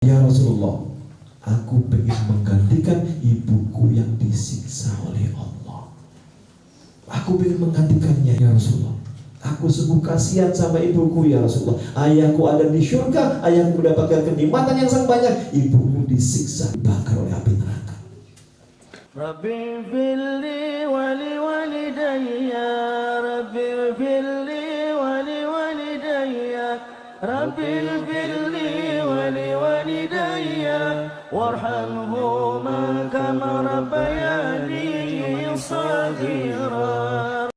Ya Rasulullah, aku ingin menggantikan ibuku yang disiksa oleh Allah. Aku ingin menggantikannya ya Rasulullah. Aku sungguh kasihan sama ibuku ya Rasulullah. Ayahku ada di syurga, ayahku mendapatkan kenikmatan yang sangat banyak. Ibuku disiksa, dibakar oleh api neraka. Rabbi firli wali walidayya, Rabbi firli wali walidayya, Rabbi firli wali walidayya, warhamhuma kama rabbayani shaghira.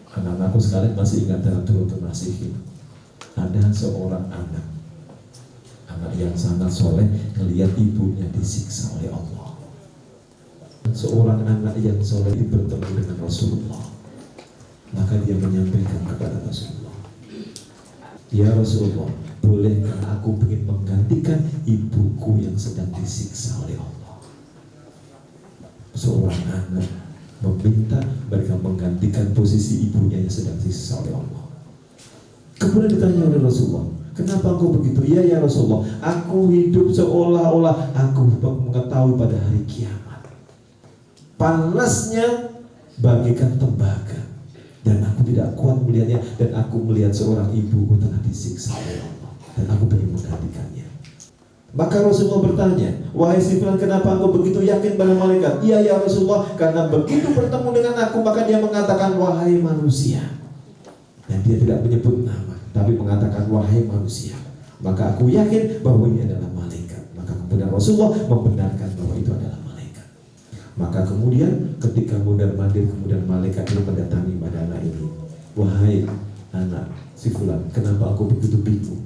Anak-anakku sekalian masih ingat dalam turun nasihin. Ada seorang anak yang sangat soleh melihat ibunya disiksa oleh Allah. Seorang anak yang soleh bertemu dengan Rasulullah, maka dia menyampaikan kepada Rasulullah, ya Rasulullah, bolehkah aku ingin menggantikan ibuku yang sedang disiksa oleh Allah? Seorang anak meminta mereka menggantikan posisi ibunya yang sedang disiksa oleh Allah. Kemudian ditanya oleh Rasulullah, kenapa engkau begitu? Ya Rasulullah, aku hidup seolah-olah aku mengetahui pada hari kiamat panasnya bagaikan tembaga, dan aku tidak kuat melihatnya, dan aku melihat seorang ibuku tengah disiksa oleh Allah, dan aku ingin menggantikannya. Maka Rasulullah bertanya, wahai si fulan, kenapa engkau begitu yakin pada malaikat? Iya ya Rasulullah, karena begitu bertemu dengan aku, maka dia mengatakan wahai manusia. Dan dia tidak menyebut nama, tapi mengatakan wahai manusia. Maka aku yakin bahwa ini adalah malaikat. Maka kemudian Rasulullah membenarkan bahwa itu adalah malaikat. Maka kemudian ketika mundar-mandir, kemudian malaikat itu mendatangi pada anak ini. Wahai anak si fulan, kenapa aku begitu bingung?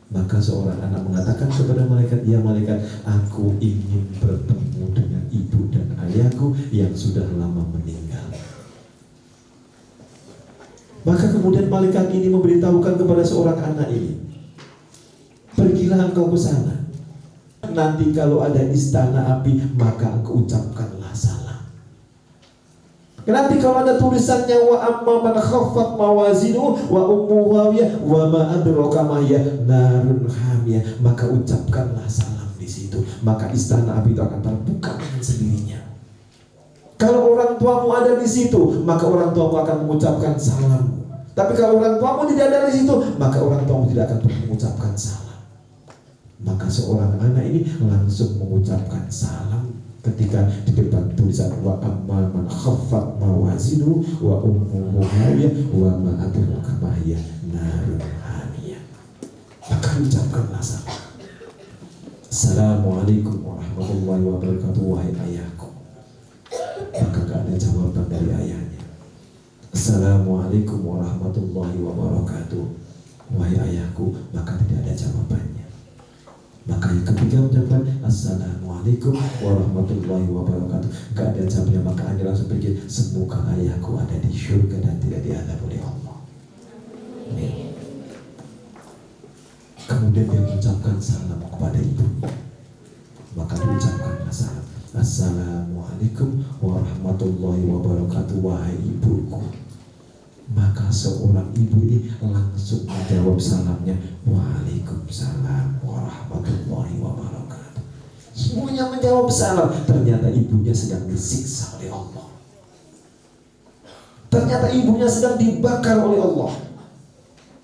Maka seorang anak mengatakan kepada malaikat, ya malaikat, aku ingin bertemu dengan ibu dan ayahku yang sudah lama meninggal. Maka kemudian malaikat ini memberitahukan kepada seorang anak ini, pergilah engkau ke sana. Nanti kalau ada istana api, maka engkau ucapkanlah salam. Nanti kalau ada tulisannya wa amma man khaffat mawazinu wa ummuhu hawiyah wa ma adraka ma hiya narun hamiyah, maka ucapkanlah salam di situ. Maka istana api itu akan terbuka dengan sendirinya. Kalau orang tuamu ada di situ, maka orang tuamu akan mengucapkan salam. Tapi kalau orang tuamu tidak ada di situ, maka orang tuamu tidak akan mengucapkan salam. Maka seorang anak ini langsung mengucapkan salam ketika di depan tulisan wa amma man khaffat mawazinu wa ummuhu hawiyah wa ma adraka ma hiya narun hamiyah. Maka ucapkanlah salam. Assalamualaikum warahmatullahi wabarakatuh, wahai ayahku. Maka gak ada jawaban dari ayahnya. Assalamualaikum warahmatullahi wabarakatuh, wahai ayahku. Maka tidak ada jawabannya. Maka yang ketiga menjawab Assalamualaikum warahmatullahi wabarakatuh, gak ada jawabnya. Maka ayah langsung pikir, semoga ayahku ada di syurga dan tidak diazab oleh Allah. Nih. Kemudian dia mengucapkan salam kepada ibunya. Maka diucapkanlah salam, Assalamualaikum warahmatullahi wabarakatuh, wahai ibuku. Maka seorang ibu ini langsung menjawab salamnya, Waalaikumsalam warahmatullahi wabarakatuh. Semuanya menjawab salam. Ternyata ibunya sedang disiksa oleh Allah. Ternyata ibunya sedang dibakar oleh Allah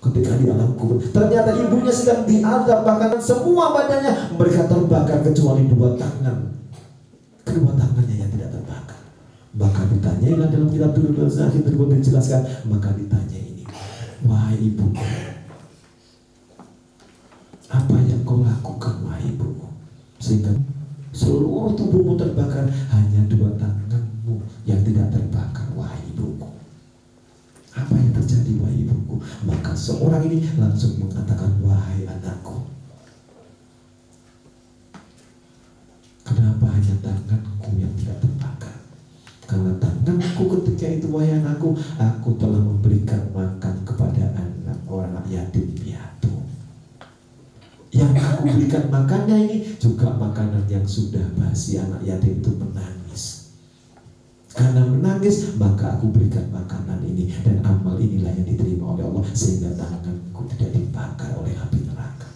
ketika di alam kubur. Ternyata ibunya sedang diazab, bahkan semua badannya mereka terbakar kecuali dua tangan. Kedua tangannya yang tidak terbakar. Maka ditanyailah dalam kitab Turun Zahid dijelaskan. Maka ditanya ini, wahai ibuku, apa yang kau lakukan wahai ibuku sehingga seluruh tubuhmu terbakar, hanya dua tanganmu yang tidak terbakar wahai ibuku? Apa yang terjadi wahai ibuku? Maka seorang ini langsung mengatakan, wahai anakku, kenapa hanya tanganku yang tidak terbakar? Karena tanganku ketika itu wahai anakku, aku telah memberikan makan kepada anak yatim piatu. Yang aku berikan makannya ini juga makanan yang sudah basi. Anak yatim itu menangis. Karena menangis, maka aku berikan makanan ini, dan amal inilah yang diterima oleh Allah, sehingga tanganku tidak dibakar oleh api neraka.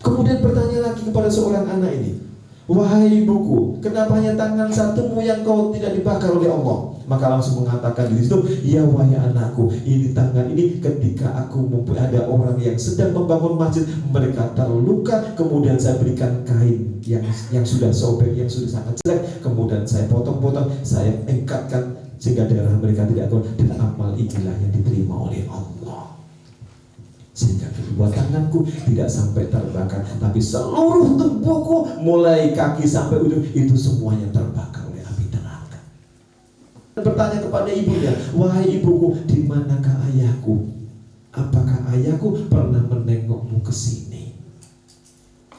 Kemudian bertanya lagi kepada seorang anak ini, wahai ibuku, kenapa hanya tangan satumu yang kau tidak dibakar oleh Allah? Maka langsung mengatakan di situ, ya wahai anakku, ini tangan ini ketika aku ada orang yang sedang membangun masjid, mereka terluka, kemudian saya berikan kain yang sudah sobek, yang sudah sangat jelek, kemudian saya potong-potong, saya engkatkan sehingga darah mereka tidak keluar, dan amal inilah yang diterima oleh Allah. Sehingga kedua tanganku tidak sampai terbakar, tapi seluruh tubuhku mulai kaki sampai ujung itu semuanya terbakar oleh api neraka. Bertanya kepada ibunya, wahai ibuku, di manakah ayahku? Apakah ayahku pernah menengokmu ke sini?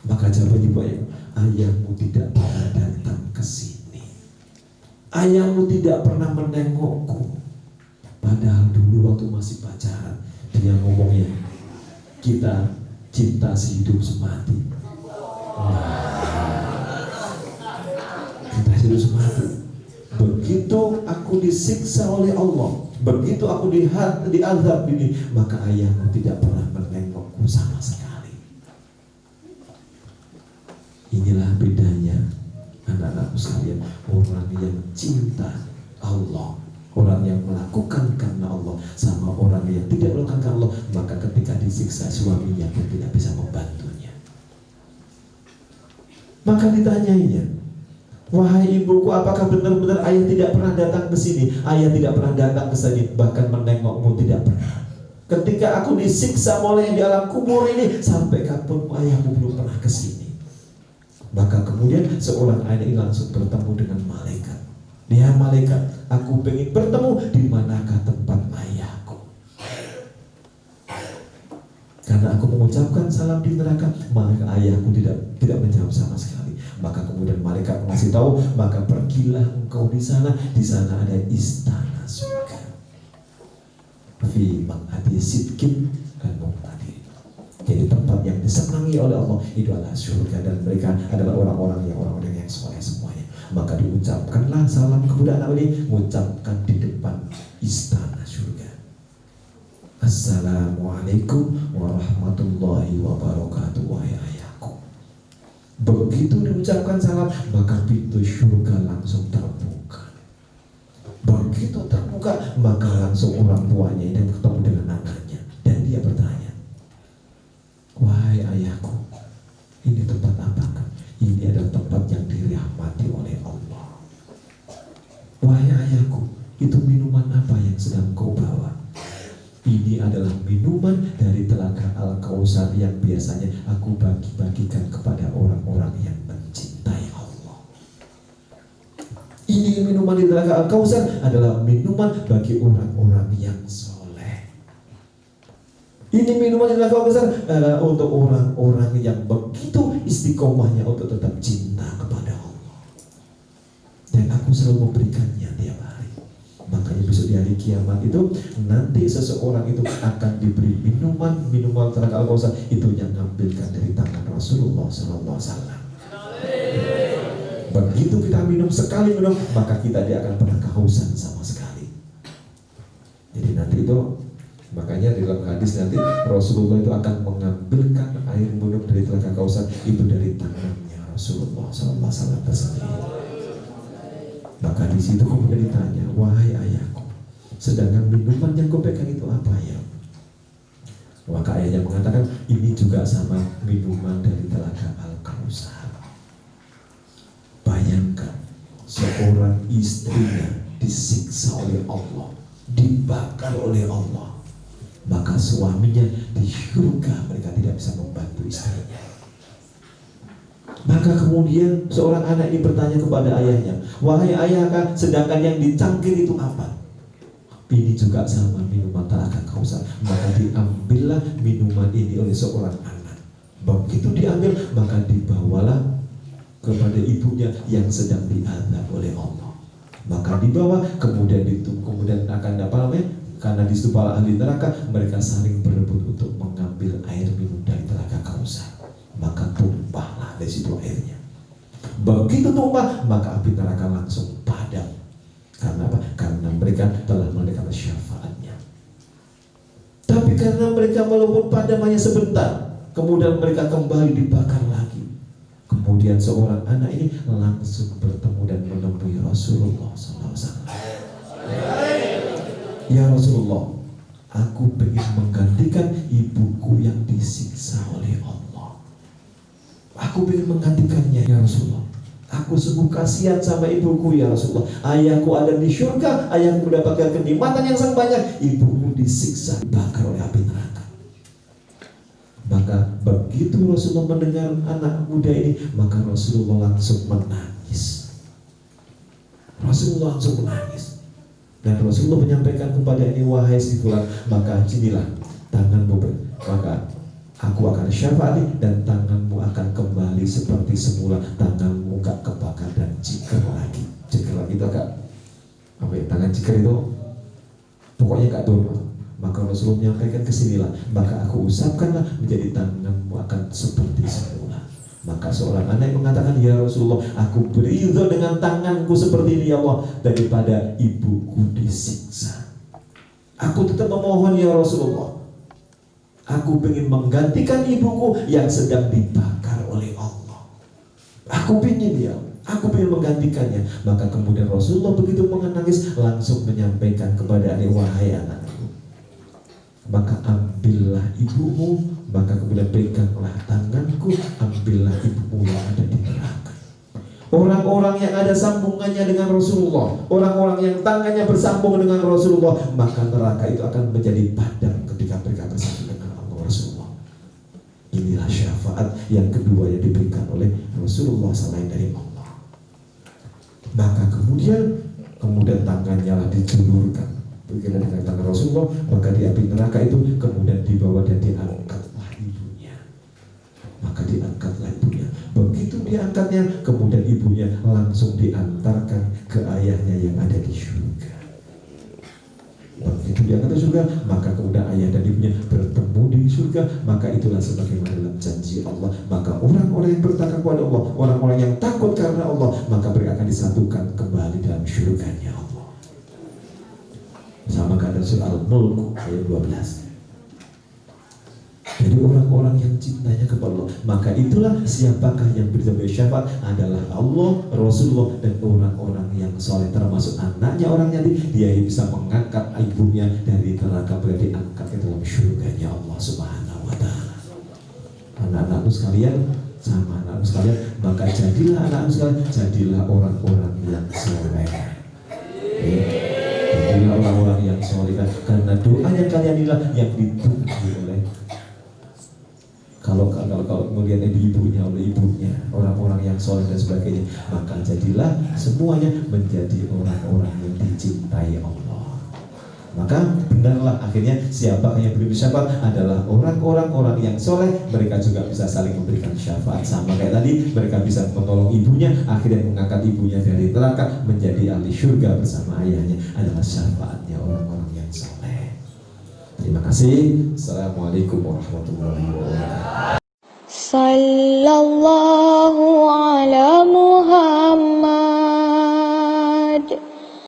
Maka jawab ibunya, ayahmu tidak pernah datang ke sini. Ayahmu tidak pernah menengokku. Padahal dulu waktu masih pacaran, dia ngomongnya, kita cinta sehidup semati. Cinta sehidup semati. Begitu aku disiksa oleh Allah, begitu aku diazab ini, maka ayahmu tidak pernah menengokku sama sekali. Inilah bedanya anak-anakku sekalian, orang yang cinta Allah, orang yang melakukan karena Allah, sama orang yang tidak melakukan karena Allah, maka ketika disiksa suaminya pun tidak bisa membantunya. Maka ditanyainya, wahai ibuku, apakah benar-benar ayah tidak pernah datang ke sini? Ayah tidak pernah datang ke sini, bahkan menengokmu tidak pernah. Ketika aku disiksa oleh di alam kubur ini, sampai kapan ayahmu belum pernah ke sini? Maka kemudian seorang ayah ini langsung bertemu dengan malaikat. Ya malaikat, aku ingin bertemu, di manakah tempat ayahku? Karena aku mengucapkan salam di neraka, maka ayahku tidak menjawab sama sekali. Maka kemudian malaikat mengasih tahu, maka pergilah engkau di sana ada istana surga. Fi maq'adi sidqin dan muqtadi. Jadi tempat yang disenangi oleh Allah itu adalah surga, dan mereka adalah orang-orang yang soleh semuanya. Maka diucapkanlah salam kepada anak ini, mengucapkan di depan istana surga. Assalamualaikum warahmatullahi wabarakatuh, wahai ayahku. Begitu diucapkan salam, maka pintu surga langsung terbuka. Begitu terbuka, maka langsung orang tuanya ini bertemu dengan anaknya, dan dia bertanya, wahai ayahku, ini tempat apakah? Ini adalah tempat yang dirahmati oleh Allah. Wahai ayahku, itu minuman apa yang sedang kau bawa? Ini adalah minuman dari telaga Al-Kautsar yang biasanya aku bagi-bagikan kepada orang-orang yang mencintai Allah. Ini minuman di telaga Al-Kautsar adalah minuman bagi orang-orang yang soleh. Ini minuman di telaga Al-Kautsar adalah untuk orang-orang yang begitu istiqomahnya untuk tetap cinta kepada Allah. Dan aku selalu memberikannya tiap hari. Makanya besok di hari kiamat itu, nanti seseorang itu akan diberi minuman telaga Al-Kautsar, itu yang ngambilkan dari tangan Rasulullah SAW. Begitu kita minum sekali, maka kita tidak akan pernah kehausan sama sekali. Jadi nanti itu, makanya di dalam hadis nanti Rasulullah itu akan mengambilkan air minum dari telaga Kautsar itu dari tangannya Rasulullah SAW tersendiri. Maka di situ kemudian ditanya, wahai ayahku, sedangkan minuman yang kau pegang itu apa ya? Maka ayahnya mengatakan, ini juga sama minuman dari telaga Al-Kautsar. Bayangkan seorang istrinya disiksa oleh Allah, dibakar oleh Allah, maka suaminya di surga mereka tidak bisa membantu istrinya. Maka kemudian seorang anak ini bertanya kepada ayahnya, wahai ayahkah, sedangkan yang dicangkir itu apa? Ini juga sama minuman telaga Kautsar. Maka diambillah minuman ini oleh seorang anak. Begitu diambil, maka dibawalah kepada ibunya yang sedang diazab oleh Allah. Maka dibawa, kemudian akan karena di situ para ahli neraka, mereka saling berebut untuk mengambil air minum dari telaga Kautsar. Maka tumpahlah dari situ airnya. Begitu tumpah, maka api neraka langsung padam. mereka telah mendengar syafaatnya. Tapi karena mereka meluput padam hanya sebentar, kemudian mereka kembali dibakar lagi. Kemudian seorang anak ini langsung bertemu dan menemui Rasulullah SAW. Ya Rasulullah, aku ingin menggantikan ibuku yang disiksa oleh Allah. Aku ingin menggantikannya ya Rasulullah. Aku sungguh kasihan sama ibuku ya Rasulullah. Ayahku ada di surga, ayahku mendapatkan kenikmatan yang sangat banyak. Ibumu disiksa, dibakar oleh api neraka. Maka begitu Rasulullah mendengar anak muda ini, maka Rasulullah langsung menangis. Rasulullah langsung menangis. Dan Rasulullah menyampaikan kepada ini, wahai si fulan, maka sinilah tanganmu, maka aku akan syafaati dan tanganmu akan kembali seperti semula. Tanganmu gak kebakar dan jiker lagi. Jiker lagi itu agak apa ya, tangan jiker itu pokoknya gak normal. Maka Rasulullah menyampaikan kesinilah, maka aku usapkanlah menjadi tanganmu akan seperti semula. Maka seorang anak mengatakan, ya Rasulullah, aku beridho dengan tanganku seperti ini ya Allah, daripada ibuku disiksa. Aku tetap memohon ya Rasulullah, aku ingin menggantikan ibuku yang sedang dibakar oleh Allah. Aku ingin ya, aku ingin menggantikannya. Maka kemudian Rasulullah begitu menangis langsung menyampaikan kepada adik, wahai anakku, maka ambillah ibumu, maka kemudian peganglah tanganku, ambillah ibumu yang ada di neraka. Orang-orang yang ada sambungannya dengan Rasulullah, orang-orang yang tangannya bersambung dengan Rasulullah, maka neraka itu akan menjadi padam ketika mereka bersama dengan Allah Rasulullah. Inilah syafaat yang kedua yang diberikan oleh Rasulullah selain dari Allah. Maka kemudian tangannya lah dijulurkan begitu dengan tangan Rasulullah, maka di api neraka itu kemudian dibawa dan diangkatlah ibunya. Maka diangkatlah ibunya. Begitu diangkatnya, kemudian ibunya langsung diantarkan ke ayahnya yang ada di surga. Begitu diangkat ke surga, maka kemudian ayah dan ibunya bertemu di surga. Maka itulah sebagaimana dalam janji Allah. Maka orang-orang yang bertakwa kepada Allah, orang-orang yang takut karena Allah, maka mereka akan disatukan kembali dalam surganya Allah. Sama kata surah Al-Mulk ayat 12. Jadi orang-orang yang cintanya kepada Allah, maka itulah siapakah yang berdamai syafaat adalah Allah, Rasulullah, dan orang-orang yang soleh, termasuk anaknya orang tadi. Dia bisa mengangkat ibunya dari neraka, berarti diangkat ke dalam surganya Allah Subhanahu wa ta'ala. Anak-anakku sekalian, sama anakku sekalian, maka jadilah anakku sekalian, jadilah orang-orang yang soleh. Jadilah orang-orang yang soleh, karena doanya kalian inilah yang ditunggu oleh kalau kemudian ibunya oleh ibunya, orang-orang yang soleh dan sebagainya, maka jadilah semuanya menjadi orang-orang yang dicintai Allah. Maka benarlah akhirnya siapa yang beri syafaat adalah orang-orang yang soleh. Mereka juga bisa saling memberikan syafaat, sama kayak tadi mereka bisa menolong ibunya, akhirnya mengangkat ibunya dari neraka menjadi ahli surga bersama ayahnya. Adalah syafaatnya orang-orang yang soleh. Terima kasih. Assalamualaikum warahmatullahi wabarakatuh. Sallallahu